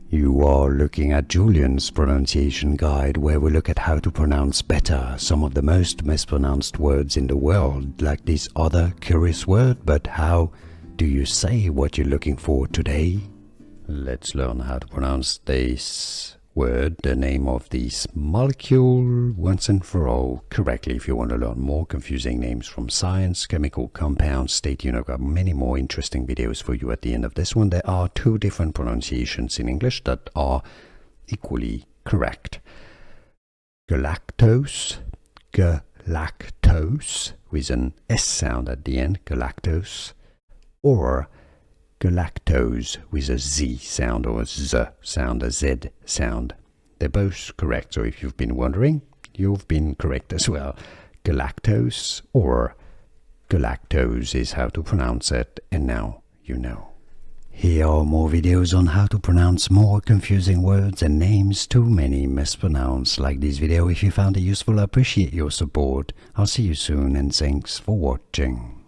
You are looking at Julian's pronunciation guide, where we look at how to pronounce better some of the most mispronounced words in the world, like this other curious word. But how do you say what you're looking for today? Let's learn how to pronounce this word, the name of this molecule, once and for all correctly. If you want to learn more confusing names from science, chemical compounds, stay tuned. I've got many more interesting videos for you at the end of this one. There are two different pronunciations in English that are equally correct. Galactose, galactose, with an S sound at the end, galactose, or galactose with a Z sound or a Z sound, a Z sound. They're both correct, so if you've been wondering, you've been correct as well. Galactose or galactose is how to pronounce it, and now you know. Here are more videos on how to pronounce more confusing words and names too many mispronounced. Like this video if you found it useful. I appreciate your support. I'll see you soon, and thanks for watching.